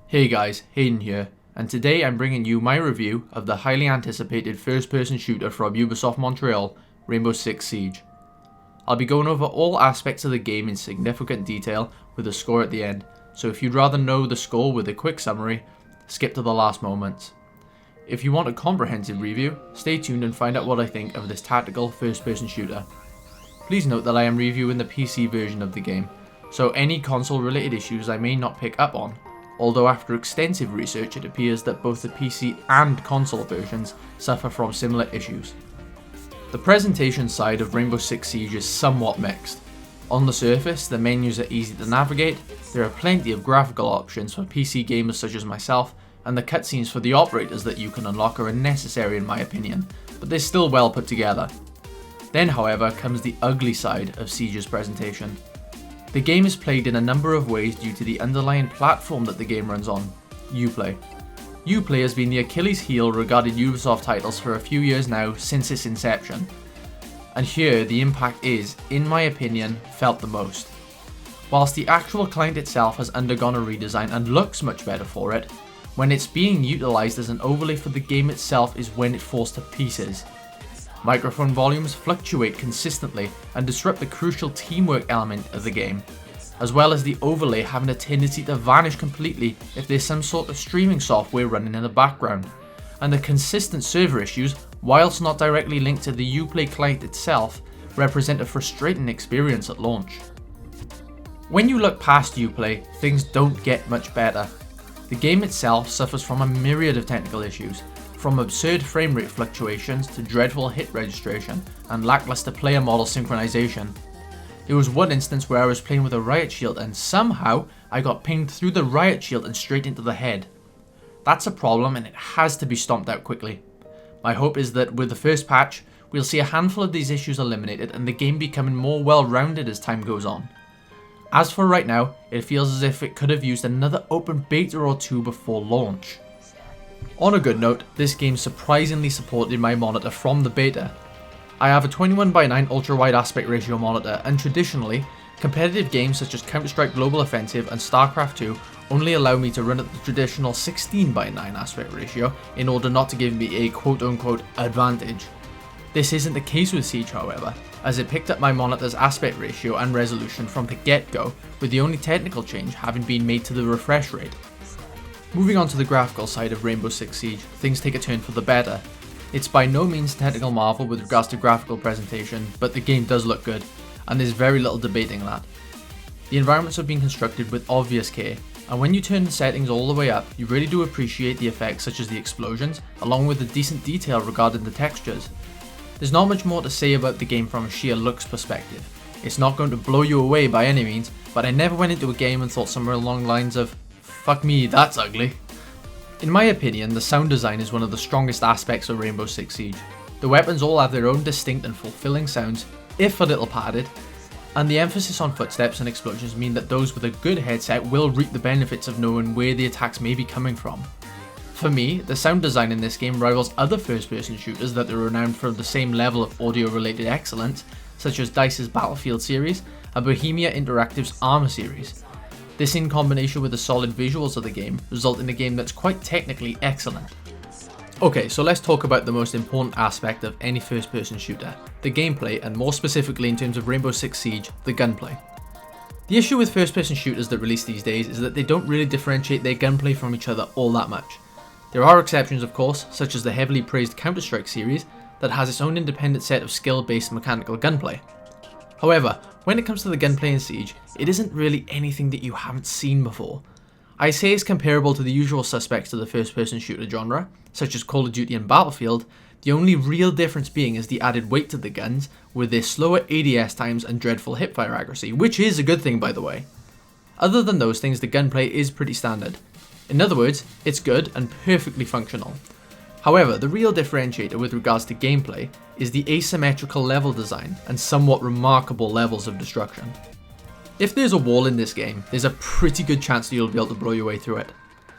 Hey guys, Hayden here, and today I'm bringing you my review of the highly anticipated first-person shooter from Ubisoft Montreal, Rainbow Six Siege. I'll be going over all aspects of the game in significant detail with a score at the end, so if you'd rather know the score with a quick summary, skip to the last moments. If you want a comprehensive review, stay tuned and find out what I think of this tactical first-person shooter. Please note that I am reviewing the PC version of the game, so any console-related issues I may not pick up on, although after extensive research it appears that both the PC and console versions suffer from similar issues. The presentation side of Rainbow Six Siege is somewhat mixed. On the surface, the menus are easy to navigate, there are plenty of graphical options for PC gamers such as myself, and the cutscenes for the operators that you can unlock are unnecessary in my opinion, but they're still well put together. Then however comes the ugly side of Siege's presentation. The game is played in a number of ways due to the underlying platform that the game runs on, Uplay. Uplay has been the Achilles heel regarding Ubisoft titles for a few years now since its inception. And here the impact is, in my opinion, felt the most. Whilst the actual client itself has undergone a redesign and looks much better for it, when it's being utilised as an overlay for the game itself is when it falls to pieces. Microphone volumes fluctuate consistently and disrupt the crucial teamwork element of the game, as well as the overlay having a tendency to vanish completely if there's some sort of streaming software running in the background, and the consistent server issues, whilst not directly linked to the Uplay client itself, represent a frustrating experience at launch. When you look past Uplay, things don't get much better. The game itself suffers from a myriad of technical issues, from absurd frame rate fluctuations to dreadful hit registration and lackluster player model synchronization. There was one instance where I was playing with a riot shield and somehow I got pinged through the riot shield and straight into the head. That's a problem and it has to be stomped out quickly. My hope is that with the first patch, we'll see a handful of these issues eliminated and the game becoming more well-rounded as time goes on. As for right now, it feels as if it could have used another open beta or two before launch. On a good note, this game surprisingly supported my monitor from the beta. I have a 21:9 ultra-wide aspect ratio monitor, and traditionally, competitive games such as Counter-Strike Global Offensive and StarCraft 2 only allow me to run at the traditional 16:9 aspect ratio in order not to give me a quote-unquote advantage. This isn't the case with Siege however, as it picked up my monitor's aspect ratio and resolution from the get-go, with the only technical change having been made to the refresh rate. Moving on to the graphical side of Rainbow Six Siege, things take a turn for the better. It's by no means a technical marvel with regards to graphical presentation, but the game does look good, and there's very little debating that. The environments have been constructed with obvious care, and when you turn the settings all the way up, you really do appreciate the effects such as the explosions, along with the decent detail regarding the textures. There's not much more to say about the game from a sheer looks perspective. It's not going to blow you away by any means, but I never went into a game and thought somewhere along the lines of, "Fuck me, that's ugly." In my opinion, the sound design is one of the strongest aspects of Rainbow Six Siege. The weapons all have their own distinct and fulfilling sounds, if a little padded, and the emphasis on footsteps and explosions mean that those with a good headset will reap the benefits of knowing where the attacks may be coming from. For me, the sound design in this game rivals other first-person shooters that are renowned for the same level of audio-related excellence, such as DICE's Battlefield series and Bohemia Interactive's Arma series. This in combination with the solid visuals of the game result in a game that's quite technically excellent. Okay, so let's talk about the most important aspect of any first-person shooter, the gameplay, and more specifically in terms of Rainbow Six Siege, the gunplay. The issue with first-person shooters that release these days is that they don't really differentiate their gunplay from each other all that much. There are exceptions of course, such as the heavily praised Counter-Strike series that has its own independent set of skill-based mechanical gunplay. However, when it comes to the gunplay in Siege, it isn't really anything that you haven't seen before. I say it's comparable to the usual suspects of the first-person shooter genre, such as Call of Duty and Battlefield, the only real difference being is the added weight to the guns, with their slower ADS times and dreadful hipfire accuracy, which is a good thing by the way. Other than those things, the gunplay is pretty standard. In other words, it's good and perfectly functional. However, the real differentiator with regards to gameplay is the asymmetrical level design and somewhat remarkable levels of destruction. If there's a wall in this game, there's a pretty good chance that you'll be able to blow your way through it.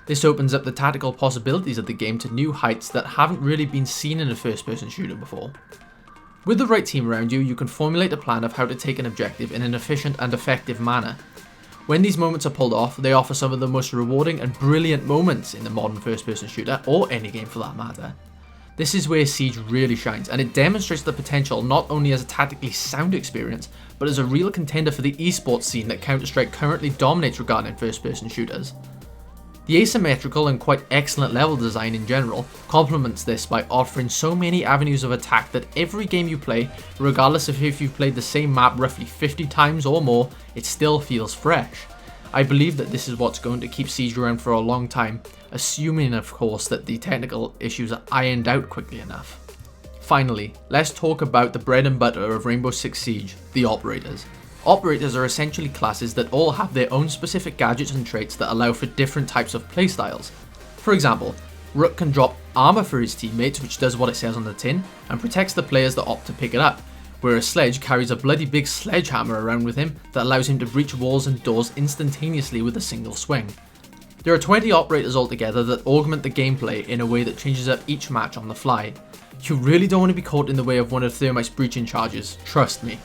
This opens up the tactical possibilities of the game to new heights that haven't really been seen in a first-person shooter before. With the right team around you, you can formulate a plan of how to take an objective in an efficient and effective manner. When these moments are pulled off, they offer some of the most rewarding and brilliant moments in the modern first-person shooter, or any game for that matter. This is where Siege really shines, and it demonstrates the potential not only as a tactically sound experience, but as a real contender for the esports scene that Counter-Strike currently dominates regarding first-person shooters. The asymmetrical and quite excellent level design in general complements this by offering so many avenues of attack that every game you play, regardless of if you've played the same map roughly 50 times or more, it still feels fresh. I believe that this is what's going to keep Siege around for a long time, assuming of course that the technical issues are ironed out quickly enough. Finally, let's talk about the bread and butter of Rainbow Six Siege, the operators. Operators are essentially classes that all have their own specific gadgets and traits that allow for different types of playstyles. For example, Rook can drop armor for his teammates, which does what it says on the tin, and protects the players that opt to pick it up, whereas Sledge carries a bloody big sledgehammer around with him that allows him to breach walls and doors instantaneously with a single swing. There are 20 operators altogether that augment the gameplay in a way that changes up each match on the fly. You really don't want to be caught in the way of one of Thermite's breaching charges, trust me.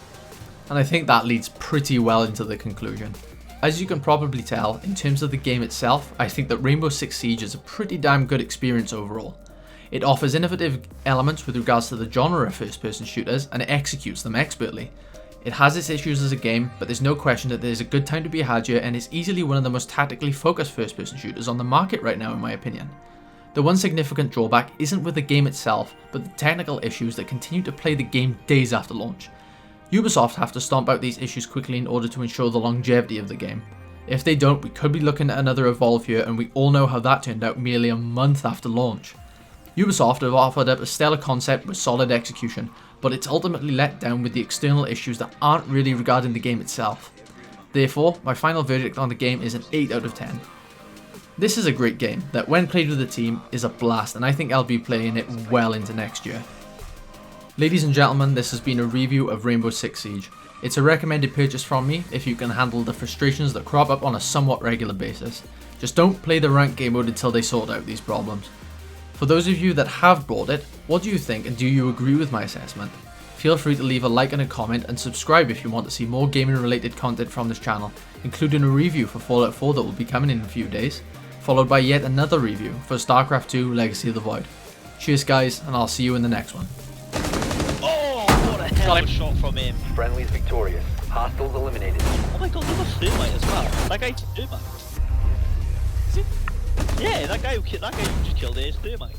And I think that leads pretty well into the conclusion. As you can probably tell, in terms of the game itself, I think that Rainbow Six Siege is a pretty damn good experience overall. It offers innovative elements with regards to the genre of first-person shooters, and it executes them expertly. It has its issues as a game, but there's no question that there's a good time to be had here, and it's easily one of the most tactically focused first-person shooters on the market right now in my opinion. The one significant drawback isn't with the game itself, but the technical issues that continue to plague the game days after launch. Ubisoft have to stomp out these issues quickly in order to ensure the longevity of the game. If they don't, we could be looking at another Evolve here, and we all know how that turned out merely a month after launch. Ubisoft have offered up a stellar concept with solid execution, but it's ultimately let down with the external issues that aren't really regarding the game itself. Therefore, my final verdict on the game is an 8 out of 10. This is a great game that when played with the team is a blast, and I think I'll be playing it well into next year. Ladies and gentlemen, this has been a review of Rainbow Six Siege. It's a recommended purchase from me if you can handle the frustrations that crop up on a somewhat regular basis. Just don't play the ranked game mode until they sort out these problems. For those of you that have bought it, what do you think, and do you agree with my assessment? Feel free to leave a like and a comment, and subscribe if you want to see more gaming related content from this channel, including a review for Fallout 4 that will be coming in a few days, followed by yet another review for StarCraft 2 Legacy of the Void. Cheers guys, and I'll see you in the next one. Hell of a shot from him. Friendly's victorious. Hostiles eliminated. Oh my god, there was Thermite as well. That guy's Thermite. Is it? Yeah, that guy who just killed his Thermite.